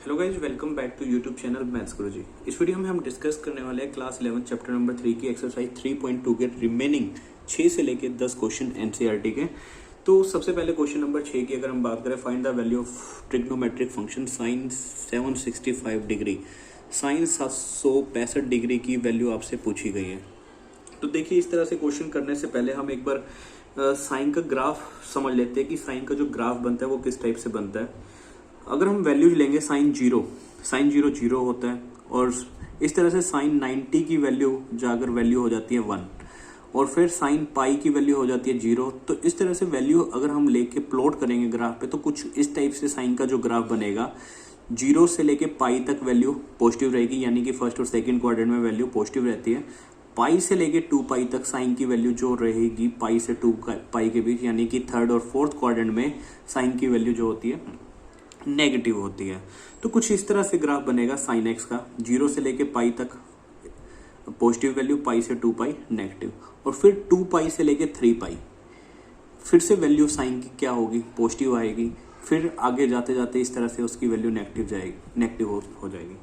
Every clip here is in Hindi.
Hello guys, welcome back to YouTube channel maths Guruji. इस वीडियो में हम डिस्कस करने वाले हैं क्लास 11 चैप्टर नंबर 3 की एक्सरसाइज 3.2 के रिमेनिंग 6 से लेके 10 क्वेश्चन एनसीईआरटी के। तो सबसे पहले क्वेश्चन नंबर 6 की अगर हम बात करें, find the value of trigonometric function sine 765 degree. Sine 765 degree की वैल्यू आपसे पूछी गई है। तो देखिए, इस तरह से क्वेश्चन करने से पहले हम एक बार साइन का ग्राफ समझ लेते हैं कि साइन का जो ग्राफ बनता है वो किस टाइप से बनता है। अगर हम वैल्यूज लेंगे, साइन जीरो जीरो होता है, और इस तरह से साइन 90 की वैल्यू जाकर वैल्यू हो जाती है 1, और फिर साइन पाई की वैल्यू हो जाती है 0। तो इस तरह से वैल्यू अगर हम लेके प्लॉट करेंगे ग्राफ पे, तो कुछ इस टाइप से साइन का जो ग्राफ बनेगा, 0 से लेके पाई तक वैल्यू पॉजिटिव रहेगी, यानी कि फर्स्ट और सेकंड क्वाड्रेंट में वैल्यू पॉजिटिव रहती है। पाई से लेके 2 पाई तक साइन की वैल्यू जो रहेगी पाई से 2 पाई के बीच, यानी कि थर्ड और फोर्थ क्वाड्रेंट में साइन की वैल्यू जो होती है नेगेटिव होती है। तो कुछ इस तरह से ग्राफ बनेगा साइन एक्स का, 0 से लेके पाई तक पॉजिटिव वैल्यू, पाई से 2 पाई नेगेटिव, और फिर 2 पाई से लेके 3 पाई फिर से वैल्यू साइन की क्या होगी, पॉजिटिव आएगी। फिर आगे जाते जाते इस तरह से उसकी वैल्यू नेगेटिव हो जाएगी।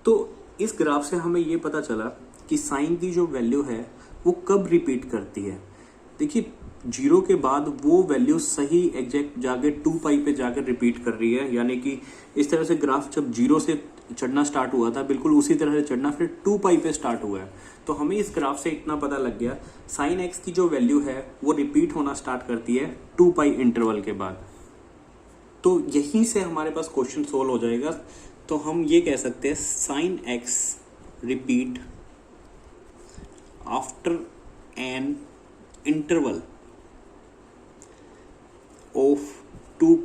तो इस ग्राफ से हमें ये पता चला कि साइन की जो वैल्यू है वो कब रिपीट करती है। देखिए, 0 के बाद वो वैल्यू सही एग्जैक्ट जाके 2 पाई पे जाकर रिपीट कर रही है, यानी कि इस तरह से ग्राफ जब 0 से चढ़ना स्टार्ट हुआ था, बिल्कुल उसी तरह से चढ़ना फिर 2 पाई पे स्टार्ट हुआ है। तो हमें इस ग्राफ से इतना पता लग गया, साइन एक्स की जो वैल्यू है वो रिपीट होना स्टार्ट करती है 2 पाई इंटरवल के बाद। तो यहीं से हमारे पास क्वेश्चन सोल्व हो जाएगा। तो हम ये कह सकते हैं, sine x repeat after an interval of 2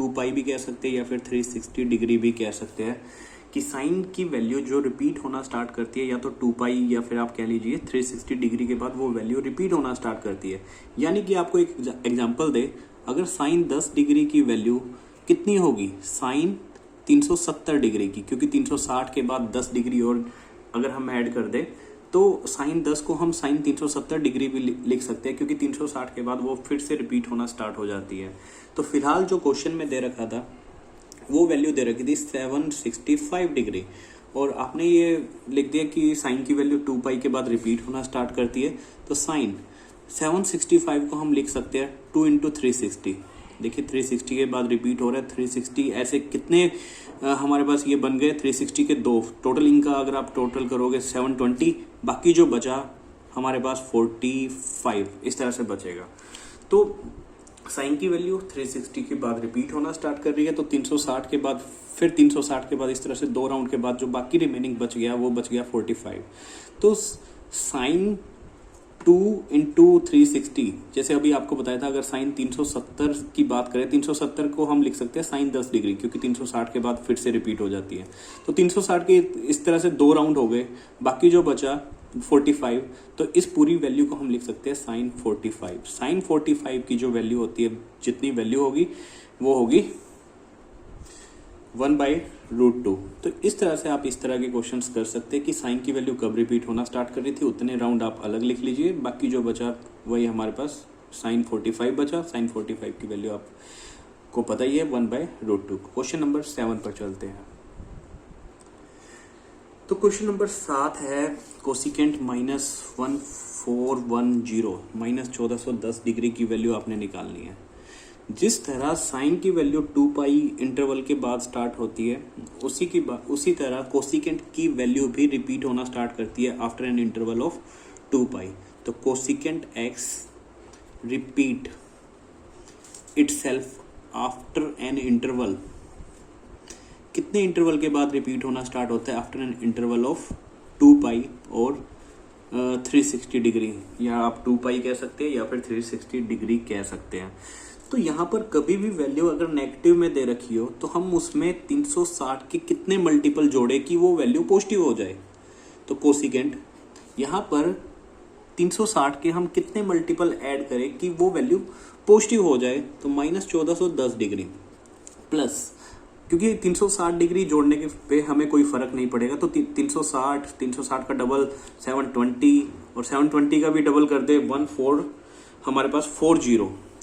पाई भी कह सकते हैं, या फिर 360 डिग्री भी कह सकते हैं, कि साइन की वैल्यू जो रिपीट होना स्टार्ट करती है या तो 2 पाई या फिर आप कह लीजिए 360 डिग्री के बाद वो वैल्यू रिपीट होना स्टार्ट करती है। यानी कि आपको एक एग्जांपल दे, अगर साइन 10 डिग्री की वैल्यू कितनी होगी, साइन 370 डिग्री की, क्योंकि 360 के बाद 10 डिग्री और अगर हम ऐड कर दे तो साइन 10 को हम साइन 370 डिग्री भी लिख सकते हैं, क्योंकि 360 के बाद वो फिर से रिपीट होना स्टार्ट हो जाती है। तो फिलहाल जो क्वेश्चन में दे रखा था वो वैल्यू दे रखी थी 765 डिग्री, और आपने ये लिख दिया कि साइन की वैल्यू 2 पाई के बाद रिपीट होना स्टार्ट करती है। तो साइन 765 को हम लिख सकते हैं 2 इंटू 360। देखिए, 360 के बाद रिपीट हो रहा है 360, ऐसे कितने हमारे पास ये बन गए, 360 के 2 टोटल, इनका अगर आप टोटल करोगे 720, बाकी जो बचा हमारे पास 45 इस तरह से बचेगा। तो साइन की वैल्यू 360 के बाद रिपीट होना स्टार्ट कर रही है, तो 360 के बाद, फिर 360 के बाद इस तरह से 2 राउंड के बाद जो बाकी रिमेनिंग बच गया वो बच गया 45। तो साइन 2 इंटू 360, जैसे अभी आपको बताया था, अगर साइन 370 की बात करें, 370 को हम लिख सकते हैं साइन 10 डिग्री, क्योंकि 360 के बाद फिर से रिपीट हो जाती है। तो 360 के इस तरह से 2 राउंड हो गए, बाकी जो बचा 45, तो इस पूरी वैल्यू को हम लिख सकते हैं साइन 45। साइन 45 की जो वैल्यू होती है, जितनी वैल्यू होगी वो होगी 1/√2। तो इस तरह से आप इस तरह के क्वेश्चंस कर सकते हैं कि साइन की वैल्यू कब रिपीट होना स्टार्ट कर रही थी, उतने राउंड आप अलग लिख लीजिए, बाकी जो बचा वही हमारे पास साइन 45 बचा। साइन 45 की वैल्यू आपको पता ही है 1/√2। क्वेश्चन नंबर 7 पर चलते हैं। तो क्वेश्चन नंबर 7 है, कोसिकेंट -1410 -1410 डिग्री की वैल्यू आपने निकालनी है। जिस तरह साइन की वैल्यू 2 पाई इंटरवल के बाद स्टार्ट होती है, उसी तरह कोसिकेंट की वैल्यू भी रिपीट होना स्टार्ट करती है आफ्टर एन इंटरवल ऑफ 2 पाई। तो cosecant x repeat itself after an interval, कितने इंटरवल के बाद रिपीट होना स्टार्ट होता है, आफ्टर एन इंटरवल ऑफ 2 पाई और 360 डिग्री, या आप 2 पाई कह सकते हैं या फिर 360 डिग्री कह सकते हैं। तो यहाँ पर कभी भी वैल्यू अगर नेगेटिव में दे रखी हो, तो हम उसमें 360 के कितने मल्टीपल जोड़े कि वो वैल्यू पॉजिटिव हो जाए। तो कोसिकेंट यहाँ पर 360 के हम कितने मल्टीपल ऐड करें कि वो वैल्यू पॉजिटिव हो जाए, तो -1410 डिग्री प्लस, क्योंकि 360 डिग्री जोड़ने के पे हमें कोई फर्क नहीं पड़ेगा, तो 360 का डबल 720, और 720 का भी डबल कर दे 14, हमारे पास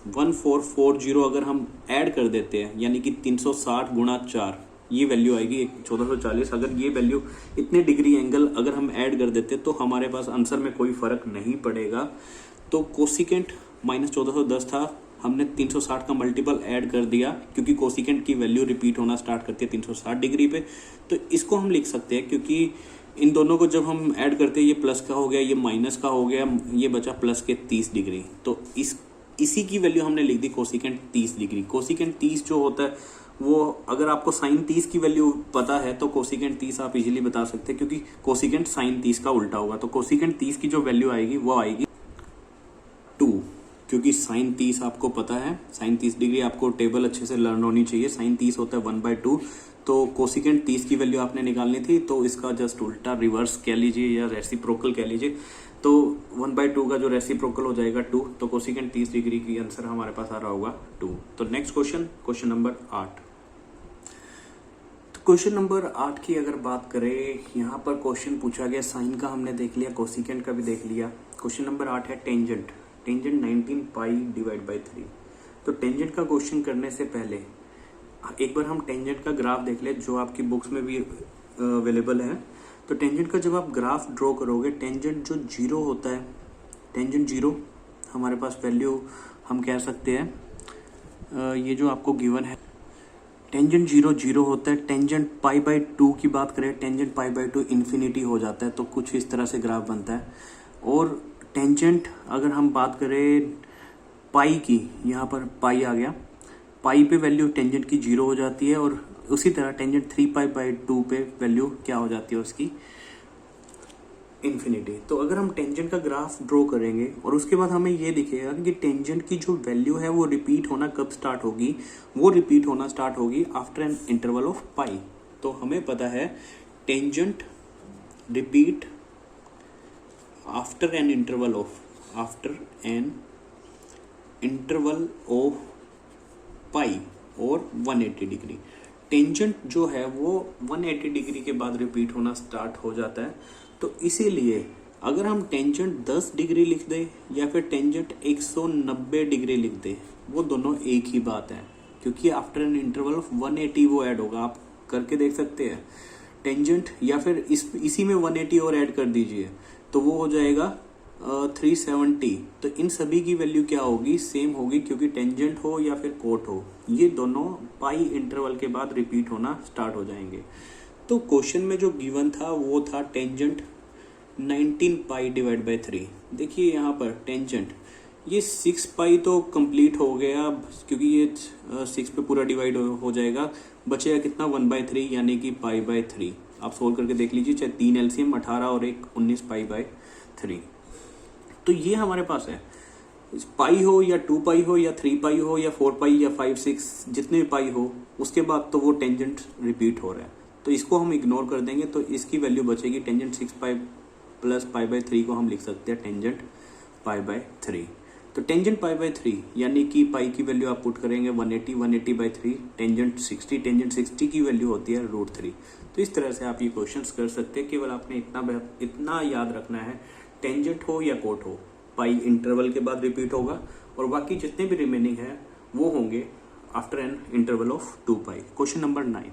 1440 अगर हम ऐड कर देते हैं, यानी कि 360 गुणा 4 ये वैल्यू आएगी 1440। अगर ये वैल्यू इतने डिग्री एंगल अगर हम ऐड कर देते तो हमारे पास आंसर में कोई फर्क नहीं पड़ेगा। तो कोसिकेंट माइनस 1410 था, हमने 360 का मल्टीपल ऐड कर दिया क्योंकि कोसिकेंट की वैल्यू रिपीट होना स्टार्ट करती है 360 डिग्री पे। तो इसको हम लिख सकते हैं क्योंकि इन दोनों को जब हम ऐड करते हैं, ये प्लस का हो गया, ये माइनस का हो गया, ये बचा प्लस के 30 डिग्री। तो इसी की वैल्यू हमने लिख दी कोसिकेंट 30 डिग्री। कोसिकेंट 30 जो होता है वो, अगर आपको साइन 30 की वैल्यू पता है तो कोसिकेंट 30 आप इजीली बता सकते हैं क्योंकि कोसिकेंट साइन 30 का उल्टा होगा। तो कोसिकेंट 30 की जो वैल्यू आएगी वो आएगी 2, क्योंकि साइन 30 आपको पता है, साइन 30 डिग्री आपको टेबल अच्छे से लर्न होनी चाहिए। साइन 30 होता है 1/2, तो कोसिकेंट 30 की वैल्यू आपने निकालनी थी, तो इसका जस्ट उल्टा रिवर्स कह लीजिए या रेसिप्रोकल कह लीजिए। तो 1/2 का जो रेसिप्रोकल हो जाएगा 2, तो कोसिकेंट 30 डिग्री की आंसर हमारे पास आ रहा होगा 2। तो नेक्स्ट क्वेश्चन नंबर 8। तो क्वेश्चन नंबर 8 की अगर बात करें, यहाँ पर क्वेश्चन पूछा गया, साइन का हमने देख लिया, कोसिकेंट का भी देख लिया। क्वेश्चन नंबर 8 है टेंजेंट 19 पाई डिवाइड बाई 3। तो टेंजेंट का क्वेश्चन करने से पहले एक बार हम टेंजेंट का ग्राफ देख ले, जो आपकी बुक्स में भी अवेलेबल है। तो टेंजेंट का जब आप ग्राफ ड्रॉ करोगे, टेंजेंट जो 0 होता है, टेंजेंट 0 हमारे पास वैल्यू हम कह सकते हैं, ये जो आपको गिवन है, टेंजेंट 0 होता है। टेंजेंट π/2 की बात करें, टेंजेंट π/2 इन्फिनिटी हो जाता है, तो कुछ इस तरह से ग्राफ बनता है। और टेंजेंट अगर हम बात करें पाई की, यहाँ पर पाई आ गया, पाई पे वैल्यू टेंजेंट की 0 हो जाती है, और उसी तरह टेंजेंट 3π/2 पे वैल्यू क्या हो जाती है उसकी, इन्फिनिटी। तो अगर हम टेंजेंट का ग्राफ ड्रॉ करेंगे और उसके बाद हमें ये दिखेगा कि टेंजेंट की जो वैल्यू है वो रिपीट होना कब स्टार्ट होगी, वो रिपीट होना स्टार्ट होगी after an interval of pi. तो हमें पता है tangent repeat after an interval of pi और 180 डिग्री। टेंजेंट जो है वो 180 डिग्री के बाद रिपीट होना स्टार्ट हो जाता है। तो इसीलिए अगर हम टेंजेंट 10 डिग्री लिख दें या फिर टेंजेंट 190 डिग्री लिख दें, वो दोनों एक ही बात है, क्योंकि आफ्टर एन इंटरवल ऑफ 180 वो ऐड होगा। आप करके देख सकते हैं टेंजेंट, या फिर इसी में 180 और ऐड कर दीजिए तो वो हो जाएगा 370। तो इन सभी की वैल्यू क्या होगी, सेम होगी, क्योंकि टेंजेंट हो या फिर कोट हो, ये दोनों पाई इंटरवल के बाद रिपीट होना स्टार्ट हो जाएंगे। तो क्वेश्चन में जो गिवन था वो था टेंजेंट 19 पाई डिवाइड बाई 3। देखिए यहाँ पर टेंजेंट ये 6 पाई तो कंप्लीट हो गया, क्योंकि ये 6 पे पूरा डिवाइड हो जाएगा, बचेगा कितना 1/3 यानी कि π/3। आप सोल्व करके देख लीजिए, चाहे 3 LCM 18 और 1 19 π/3। तो ये हमारे पास है, पाई हो या 2 पाई हो या 3 पाई हो या 4 पाई या 5 6, जितने भी पाई हो, उसके बाद तो वो टेंजेंट रिपीट हो रहा है, तो इसको हम इग्नोर कर देंगे। तो इसकी वैल्यू बचेगी टेंजेंट 6 पाई प्लस π/3 को हम लिख सकते हैं टेंजेंट π/3। तो टेंजेंट π/3 यानी कि पाई की वैल्यू आप पुट करेंगे 180/3, टेंजेंट 60 की वैल्यू होती है √3। तो इस तरह से आप ये क्वेश्चंस कर सकते हैं। केवल आपने इतना याद रखना है, टेंजेंट हो या कोट हो, पाई इंटरवल के बाद रिपीट होगा, और बाकी जितने भी रिमेनिंग है वो होंगे after an interval of 2 pi. Question number 9।